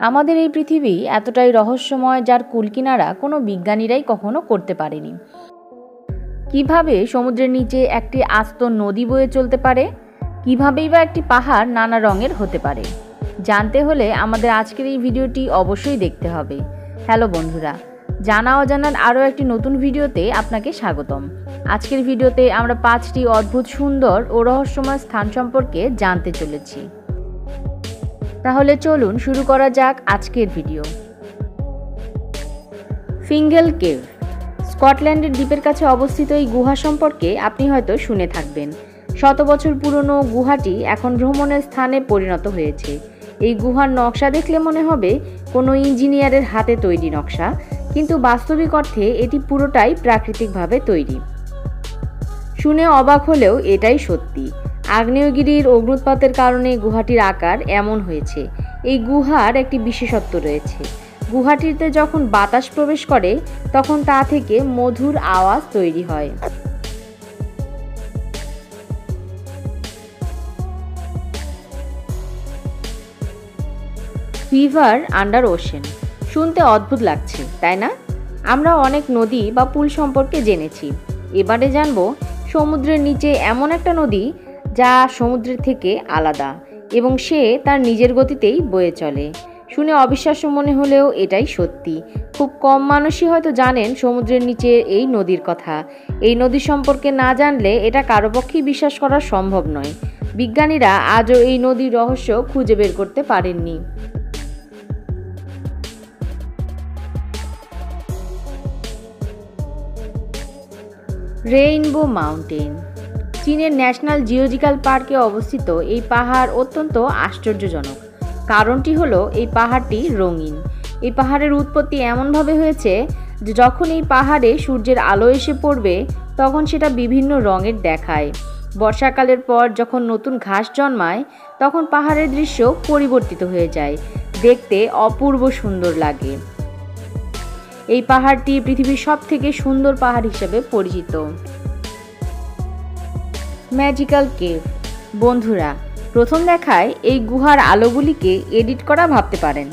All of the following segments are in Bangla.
আমাদের এই পৃথিবী এতটাই রহস্যময় যার কুলকিনারা কোনো বিজ্ঞানীরাই কখনো করতে পারেনি। কিভাবে সমুদ্রের নিচে একটি আস্ত নদী বয়ে চলতে পারে, কিভাবেই বা একটি পাহাড় নানা রঙের হতে পারে, জানতে হলে আমাদের আজকের এই ভিডিওটি অবশ্যই দেখতে হবে। হ্যালো বন্ধুরা, জানা অজানার আরও একটি নতুন ভিডিওতে আপনাকে স্বাগতম। আজকের ভিডিওতে আমরা 5টি অদ্ভুত সুন্দর ও রহস্যময় স্থান সম্পর্কে জানতে চলেছি। তাহলে চলুন শুরু করা যাক আজকের ভিডিও। ফিঙ্গেল কেভ, স্কটল্যান্ডের দ্বীপের কাছে অবস্থিত এই গুহা সম্পর্কে আপনি হয়তো শুনে থাকবেন। শত বছর পুরনো গুহাটি এখন ভ্রমণের স্থানে পরিণত হয়েছে। এই গুহার নকশা দেখলে মনে হবে কোনো ইঞ্জিনিয়ারের হাতে তৈরি নকশা, কিন্তু বাস্তবিক অর্থে এটি পুরোটাই প্রাকৃতিকভাবে তৈরি। শুনে অবাক হলেও এটাই সত্যি। আগ্নেয়গিরির অগ্নুৎপাতের কারণে গুহাটির আকার এমন হয়েছে। এই গুহার একটি বিশেষত্ব রয়েছে। গুহাটিতে যখন বাতাস প্রবেশ করে তখন তা থেকে মধুর আওয়াজ তৈরি হয়। রিভার আন্ডার ওশেন, শুনতে অদ্ভুত লাগছে তাই না? আমরা অনেক নদী বা পুল সম্পর্কে জেনেছি, এবারে জানবো সমুদ্রের নিচে এমন একটা নদী যা সমুদ্রের থেকে আলাদা এবং সে তার নিজের গতিতেই বয়ে চলে। শুনে অবিশ্বাস্য মনে হলেও এটাই সত্যি। খুব কম মানুষই হয়তো জানেন সমুদ্রের নিচে এই নদীর কথা। এই নদী সম্পর্কে না জানলে এটা কারো পক্ষেই বিশ্বাস করা সম্ভব নয়। বিজ্ঞানীরা আজও এই নদীর রহস্য খুঁজে বের করতে পারেননি। রেইনবো মাউন্টেন, চীনের ন্যাশনাল জিওলজিক্যাল পার্কে অবস্থিত এই পাহাড় অত্যন্ত আশ্চর্যজনক। কারণটি হলো এই পাহাড়টি রঙিন। এই পাহাড়ের উৎপত্তি এমনভাবে হয়েছে যে যখন এই পাহাড়ে সূর্যের আলো এসে পড়বে তখন সেটা বিভিন্ন রঙের দেখায়। বর্ষাকালের পর যখন নতুন ঘাস জন্মায় তখন পাহাড়ের দৃশ্য পরিবর্তিত হয়ে যায়, দেখতে অপূর্ব সুন্দর লাগে। এই পাহাড়টি পৃথিবীর সবথেকে সুন্দর পাহাড় হিসেবে পরিচিত। ম্যাজিক্যাল কেভ, বন্ধুরা প্রথম দেখায় এই গুহার আলোগুলিকে এডিট করা ভাবতে পারেন,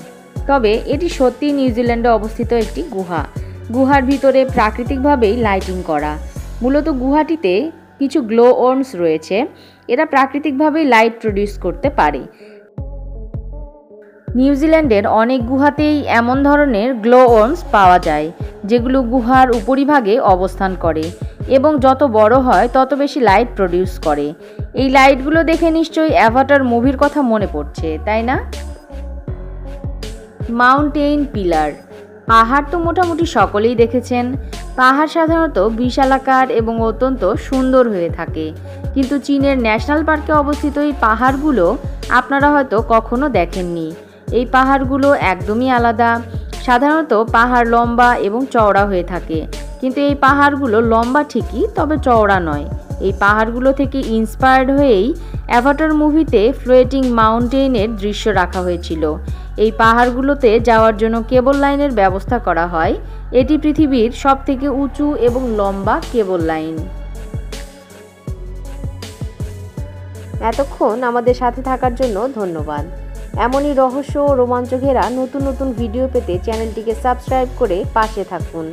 তবে এটি সত্যিই নিউজিল্যান্ডে অবস্থিত একটি গুহা। গুহার ভিতরে প্রাকৃতিকভাবেই লাইটিং করা। মূলত গুহাটিতে কিছু গ্লো ওর্মস রয়েছে, এরা প্রাকৃতিকভাবেই লাইট প্রডিউস করতে পারে। নিউজিল্যান্ডের অনেক গুহাতেই এমন ধরনের গ্লো ওর্মস পাওয়া যায় যেগুলো গুহার উপরিভাগে অবস্থান করে এবং যত বড় হয় তত বেশি লাইট প্রডিউস করে। এই লাইটগুলো দেখে নিশ্চয়ই অ্যাভাটার মুভির কথা মনে পড়ছে তাই না? মাউন্টেইন পিলার, পাহাড় তো মোটামুটি সকলেই দেখেছেন। পাহাড় সাধারণত বিশালাকার এবং অত্যন্ত সুন্দর হয়ে থাকে, কিন্তু চীনের ন্যাশনাল পার্কে অবস্থিত এই পাহাড়গুলো আপনারা হয়তো কখনো দেখেননি। এই পাহাড়গুলো একদমই আলাদা। সাধারণত পাহাড় লম্বা এবং চওড়া হয়ে থাকে, কিন্তু এই পাহাড়গুলো লম্বা ঠিকই, তবে চওড়া নয়। এই পাহাড়গুলো থেকে ইন্সপায়ার্ড হয়েই অ্যাভাটার মুভিতে ফ্লোটিং মাউন্টেইনের দৃশ্য রাখা হয়েছিল। এই পাহাড়গুলোতে যাওয়ার জন্য কেবল লাইনের ব্যবস্থা করা হয়। এটি পৃথিবীর সবথেকে উঁচু এবং লম্বা কেবল লাইন। এতক্ষণ আমাদের সাথে থাকার জন্য ধন্যবাদ। এমনই রহস্য ও রোমাঞ্চ ঘেরা নতুন নতুন ভিডিও পেতে চ্যানেলটিকে সাবস্ক্রাইব করে পাশে থাকুন।